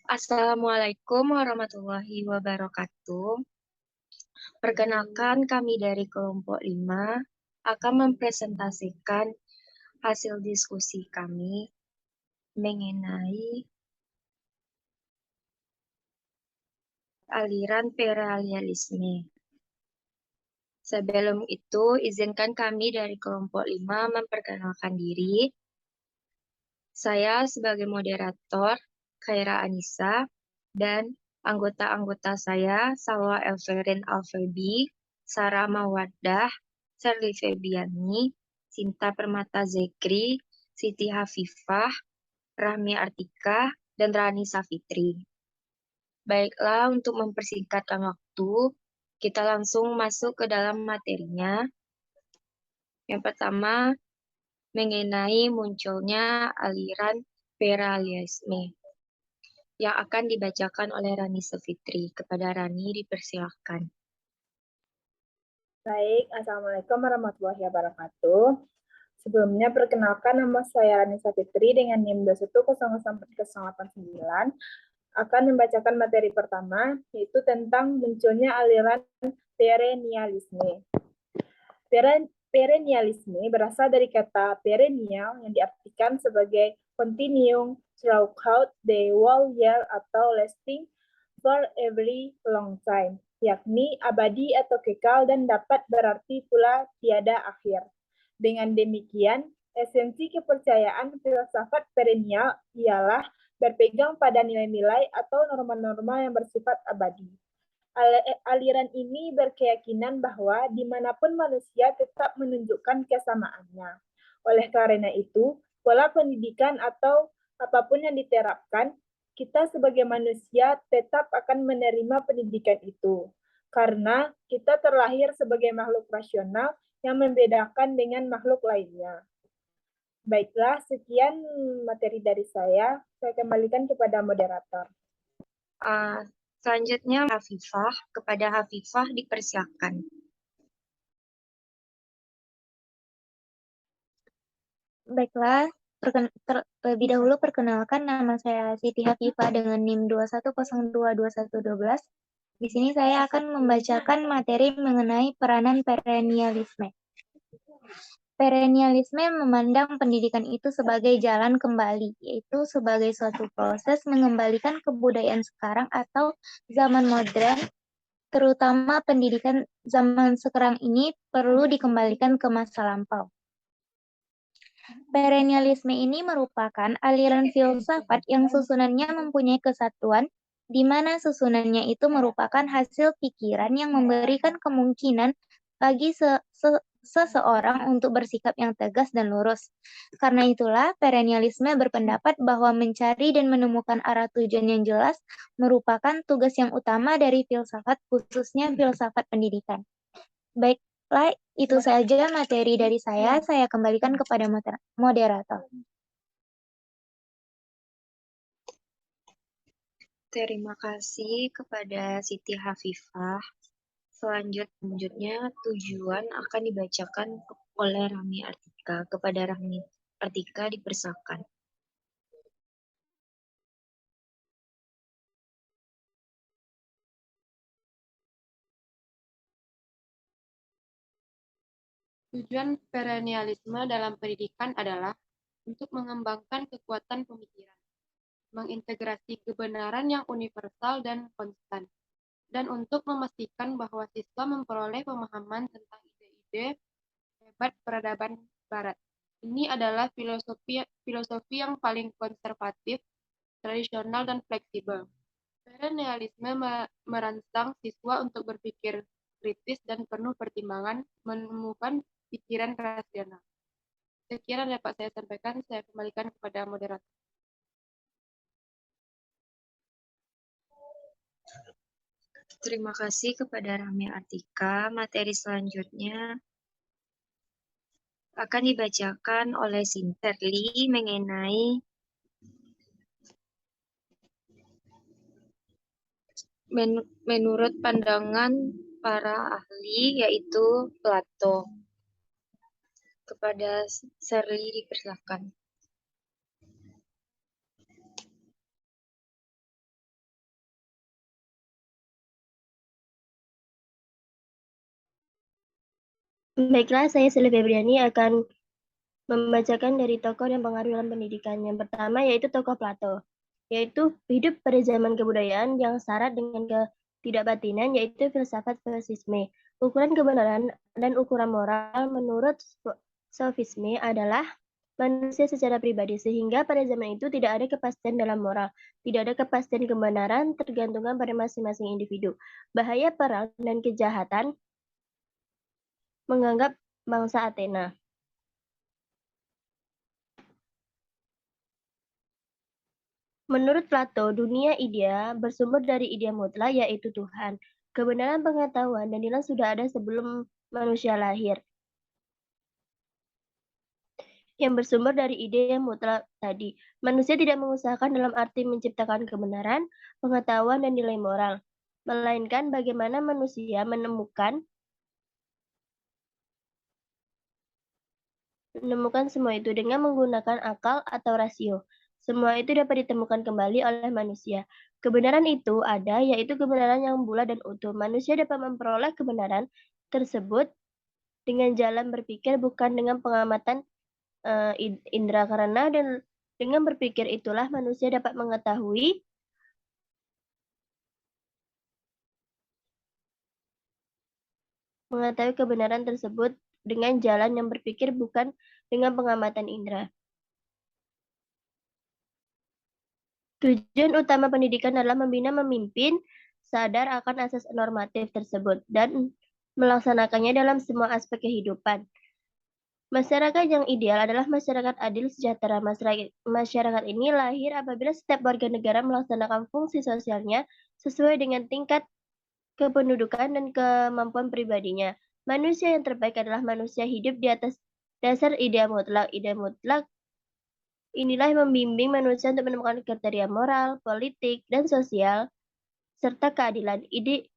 Assalamualaikum warahmatullahi wabarakatuh. Perkenalkan, kami dari kelompok 5 akan mempresentasikan hasil diskusi kami mengenai aliran perennialisme. Sebelum itu, izinkan kami dari kelompok 5 memperkenalkan diri. Saya sebagai moderator, Khaira Anissa, dan anggota-anggota saya, Salwa Elverin Alfebi, Sarah Mawaddah, Sherly Febiani, Sinta Permata Zekri, Siti Hafifah, Rahmi Artika, dan Rani Safitri. Baiklah, untuk mempersingkatkan waktu, kita langsung masuk ke dalam materinya. Yang pertama, mengenai munculnya aliran perennialisme yang akan dibacakan oleh Rani Safitri. Kepada Rani, dipersilakan. Baik, Assalamualaikum warahmatullahi wabarakatuh. Sebelumnya, perkenalkan nama saya Rani Safitri dengan NIM 2100489 akan membacakan materi pertama, yaitu tentang munculnya aliran perennialisme. Perennialisme berasal dari kata perennial yang diartikan sebagai continuing throughout the whole year atau lasting for a very long time, yakni abadi atau kekal dan dapat berarti pula tiada akhir. Dengan demikian, esensi kepercayaan filsafat perennial ialah berpegang pada nilai-nilai atau norma-norma yang bersifat abadi. Aliran ini berkeyakinan bahwa dimanapun manusia tetap menunjukkan kesamaannya. Oleh karena itu, pola pendidikan atau apapun yang diterapkan, kita sebagai manusia tetap akan menerima pendidikan itu. Karena kita terlahir sebagai makhluk rasional yang membedakan dengan makhluk lainnya. Baiklah, sekian materi dari saya. Saya kembalikan kepada moderator. Selanjutnya, Hafifah. Kepada Hafifah, dipersilakan. Baiklah, terlebih dahulu perkenalkan, nama saya Siti Hafifah dengan NIM 21022112. Di sini saya akan membacakan materi mengenai peranan perennialisme. Perennialisme memandang pendidikan itu sebagai jalan kembali, yaitu sebagai suatu proses mengembalikan kebudayaan sekarang atau zaman modern, terutama pendidikan zaman sekarang ini perlu dikembalikan ke masa lampau. Perennialisme ini merupakan aliran filsafat yang susunannya mempunyai kesatuan, di mana susunannya itu merupakan hasil pikiran yang memberikan kemungkinan bagi seseorang untuk bersikap yang tegas dan lurus. Karena itulah, perennialisme berpendapat bahwa mencari dan menemukan arah tujuan yang jelas merupakan tugas yang utama dari filsafat, khususnya filsafat pendidikan. Baiklah, itu saja materi dari saya. Saya kembalikan kepada moderator. Terima kasih kepada Siti Hafifah. Selanjutnya, tujuan akan dibacakan oleh Rahmi Artika. Kepada Rahmi Artika, dipersilakan. Tujuan perennialisme dalam pendidikan adalah untuk mengembangkan kekuatan pemikiran, mengintegrasi kebenaran yang universal dan konstan, dan untuk memastikan bahwa siswa memperoleh pemahaman tentang ide-ide hebat peradaban Barat. Ini adalah filosofi yang paling konservatif, tradisional, dan fleksibel. Perennialisme merangsang siswa untuk berpikir kritis dan penuh pertimbangan, menemukan pikiran rasional. Sekian yang dapat saya sampaikan, saya kembalikan kepada moderator. Terima kasih kepada Rahmi Artika. Materi selanjutnya akan dibacakan oleh Sinterli mengenai menurut pandangan para ahli, yaitu Plato. Kepada Sherly, dipersilakan. Baiklah, saya Sylvia Febriani akan membacakan dari tokoh yang pengaruh dalam pendidikan. Yang pertama yaitu tokoh Plato, yaitu hidup pada zaman kebudayaan yang syarat dengan ketidakbatinan, yaitu filsafat sofisme. Ukuran kebenaran dan ukuran moral menurut sofisme adalah manusia secara pribadi, sehingga pada zaman itu tidak ada kepastian dalam moral, tidak ada kepastian kebenaran, tergantungan pada masing-masing individu. Bahaya perang dan kejahatan menganggap bangsa Athena. Menurut Plato, dunia idea bersumber dari ide mutlak, yaitu Tuhan. Kebenaran pengetahuan dan nilai sudah ada sebelum manusia lahir, yang bersumber dari ide yang mutlak tadi. Manusia tidak mengusahakan dalam arti menciptakan kebenaran, pengetahuan, dan nilai moral, melainkan bagaimana manusia menemukan semua itu dengan menggunakan akal atau rasio. Semua itu dapat ditemukan kembali oleh manusia. Kebenaran itu ada, yaitu kebenaran yang bulat dan utuh. Manusia dapat memperoleh kebenaran tersebut dengan jalan berpikir, bukan dengan pengamatan indera, karena dengan berpikir itulah manusia dapat mengetahui kebenaran tersebut dengan jalan yang berpikir, bukan dengan pengamatan indera. Tujuan utama pendidikan adalah membina pemimpin sadar akan asas normatif tersebut dan melaksanakannya dalam semua aspek kehidupan. Masyarakat yang ideal adalah masyarakat adil sejahtera. Masyarakat ini lahir apabila setiap warga negara melaksanakan fungsi sosialnya sesuai dengan tingkat kependudukan dan kemampuan pribadinya. Manusia yang terbaik adalah manusia hidup di atas dasar ide mutlak. Ide mutlak inilah yang membimbing manusia untuk menemukan kriteria moral, politik, dan sosial, serta keadilan. Ide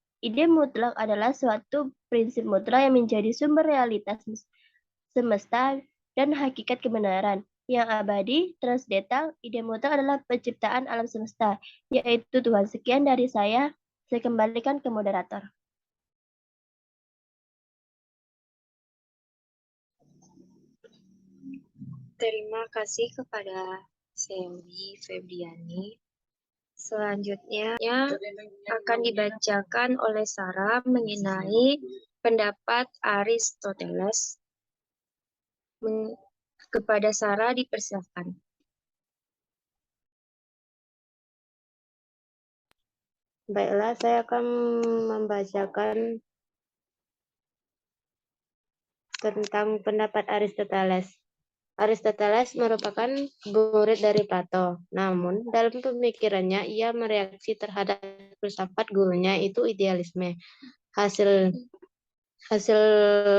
mutlak adalah suatu prinsip mutlak yang menjadi sumber realitas semesta dan hakikat kebenaran yang abadi, transdental. Ide mutlak adalah penciptaan alam semesta, yaitu Tuhan. Sekian dari saya kembalikan ke moderator. Terima kasih kepada Sylvia Febriani. Selanjutnya akan dibacakan oleh Sarah mengenai pendapat Aristoteles. Kepada Sarah dipersilakan. Baiklah, saya akan membacakan tentang pendapat Aristoteles. Aristoteles merupakan murid dari Plato. Namun, dalam pemikirannya, ia mereaksi terhadap filsafat gurunya, itu idealisme. Hasil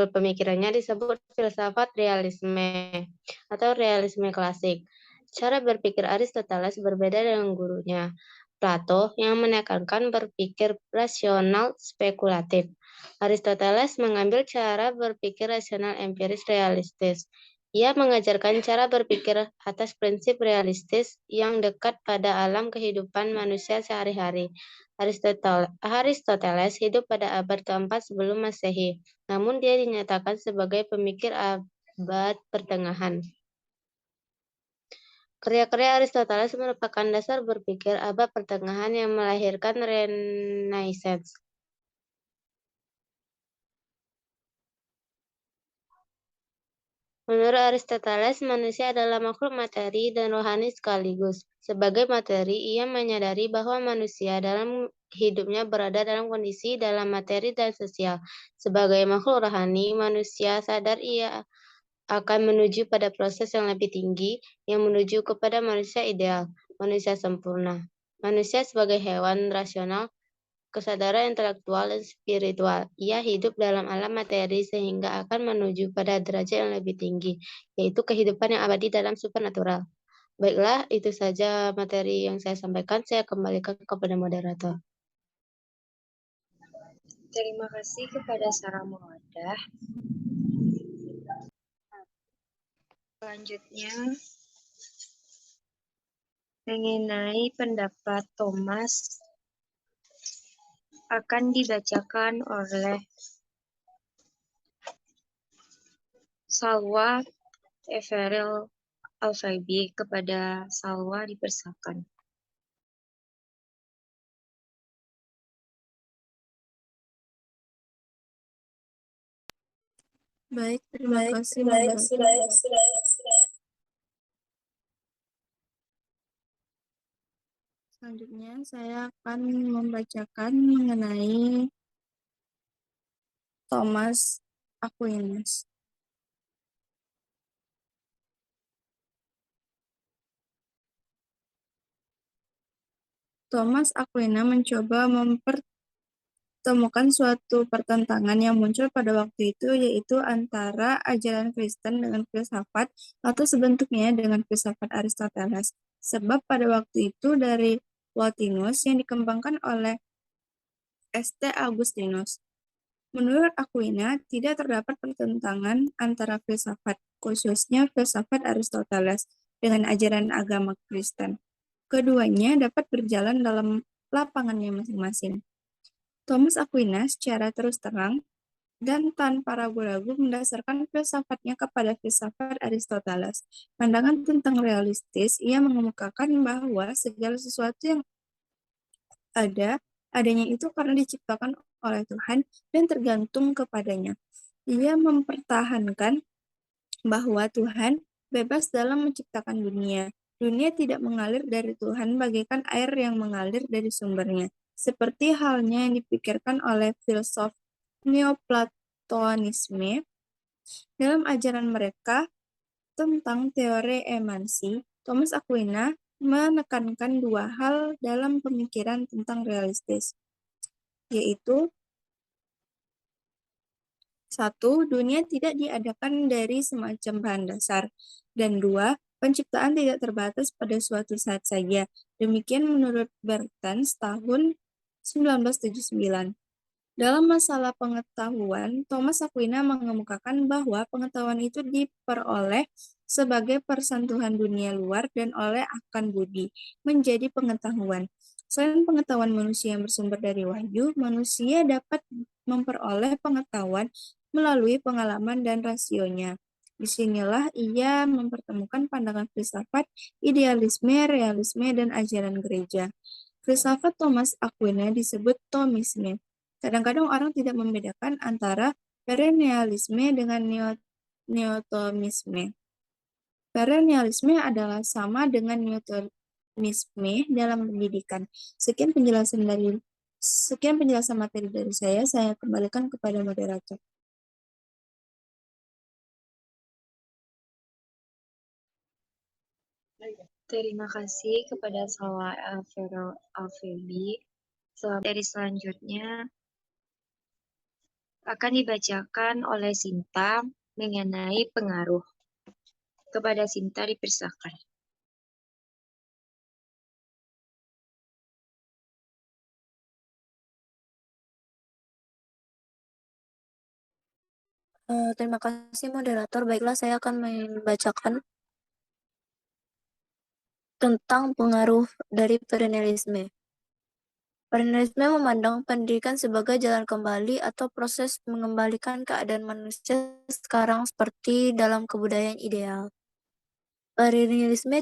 pemikirannya disebut filsafat realisme atau realisme klasik. Cara berpikir Aristoteles berbeda dengan gurunya, Plato, yang menekankan berpikir rasional spekulatif. Aristoteles mengambil cara berpikir rasional empiris realistis. Ia mengajarkan cara berpikir atas prinsip realistis yang dekat pada alam kehidupan manusia sehari-hari. Aristoteles hidup pada abad keempat sebelum Masehi, namun dia dinyatakan sebagai pemikir abad pertengahan. Karya-karya Aristoteles merupakan dasar berpikir abad pertengahan yang melahirkan Renaissance. Menurut Aristoteles, manusia adalah makhluk materi dan rohani sekaligus. Sebagai materi, ia menyadari bahwa manusia dalam hidupnya berada dalam kondisi dalam materi dan sosial. Sebagai makhluk rohani, manusia sadar ia akan menuju pada proses yang lebih tinggi, yang menuju kepada manusia ideal, manusia sempurna. Manusia sebagai hewan rasional, kesadaran intelektual dan spiritual. Ia hidup dalam alam materi sehingga akan menuju pada derajat yang lebih tinggi, yaitu kehidupan yang abadi dalam supernatural. Baiklah, itu saja materi yang saya sampaikan. Saya kembalikan kepada moderator. Terima kasih kepada Sarah Mawadah. Selanjutnya, mengenai pendapat Thomas akan dibacakan oleh Salwa Everil Alfaibi kepada Salwa dipersilakan. Baik, terima kasih moderator. Selanjutnya saya akan membacakan mengenai Thomas Aquinas. Thomas Aquinas mencoba mempertemukan suatu pertentangan yang muncul pada waktu itu, yaitu antara ajaran Kristen dengan filsafat atau sebentuknya dengan filsafat Aristoteles. Sebab pada waktu itu dari Plotinus yang dikembangkan oleh St. Augustinus. Menurut Aquinas, tidak terdapat pertentangan antara filsafat, khususnya filsafat Aristoteles, dengan ajaran agama Kristen. Keduanya dapat berjalan dalam lapangannya masing-masing. Thomas Aquinas secara terus terang dan tanpa ragu-ragu mendasarkan filsafatnya kepada filsafat Aristoteles. Pandangan tentang realistis, ia mengemukakan bahwa segala sesuatu yang adanya itu karena diciptakan oleh Tuhan dan tergantung kepadanya. Ia mempertahankan bahwa Tuhan bebas dalam menciptakan dunia. Dunia tidak mengalir dari Tuhan bagaikan air yang mengalir dari sumbernya, seperti halnya yang dipikirkan oleh filsuf Neoplatonisme. Dalam ajaran mereka tentang teori emansi, Thomas Aquinas menekankan dua hal dalam pemikiran tentang realistis, yaitu satu, dunia tidak diadakan dari semacam bahan dasar, dan dua, penciptaan tidak terbatas pada suatu saat saja. Demikian menurut Bertens tahun 1979. Dalam masalah pengetahuan, Thomas Aquinas mengemukakan bahwa pengetahuan itu diperoleh sebagai persentuhan dunia luar dan oleh akan budi, menjadi pengetahuan. Selain pengetahuan manusia yang bersumber dari wahyu, manusia dapat memperoleh pengetahuan melalui pengalaman dan rasionya. Disinilah ia mempertemukan pandangan filsafat, idealisme, realisme, dan ajaran gereja. Filsafat Thomas Aquinas disebut Thomisme. Kadang-kadang orang tidak membedakan antara perennialisme dengan neotomisme. Perennialisme adalah sama dengan neotomisme dalam pendidikan. Sekian penjelasan materi dari saya kembalikan kepada moderator. Terima kasih kepada Salwa Everil Alfaibi. Materi selanjutnya akan dibacakan oleh Sinta mengenai pengaruh. Kepada Sinta dipersilakan. Terima kasih moderator. Baiklah, saya akan membacakan tentang pengaruh dari perennialisme. Perennialisme memandang pendidikan sebagai jalan kembali atau proses mengembalikan keadaan manusia sekarang seperti dalam kebudayaan ideal. Perennialisme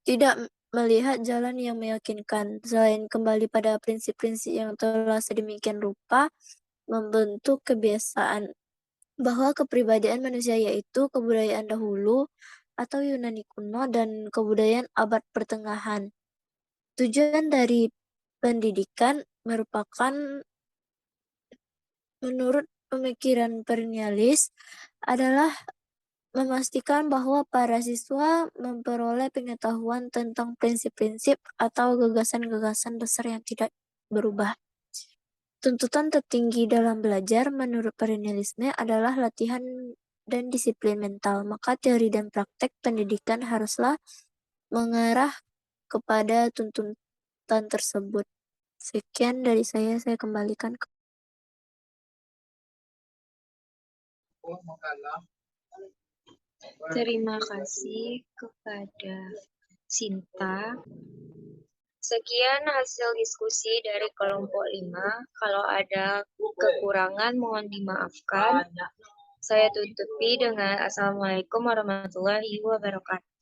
tidak melihat jalan yang meyakinkan, selain kembali pada prinsip-prinsip yang telah sedemikian rupa membentuk kebiasaan bahwa kepribadian manusia yaitu kebudayaan dahulu atau Yunani kuno dan kebudayaan abad pertengahan. Tujuan dari pendidikan merupakan, menurut pemikiran perennialis, adalah memastikan bahwa para siswa memperoleh pengetahuan tentang prinsip-prinsip atau gagasan-gagasan dasar yang tidak berubah. Tuntutan tertinggi dalam belajar menurut perennialisme adalah latihan dan disiplin mental, maka teori dan praktek pendidikan haruslah mengarah kepada tuntutan tersebut. Sekian dari saya kembalikan ke... Terima kasih kepada Sinta. Sekian hasil diskusi dari kelompok 5. Kalau ada kekurangan mohon dimaafkan. Saya tutupi dengan Assalamualaikum warahmatullahi wabarakatuh.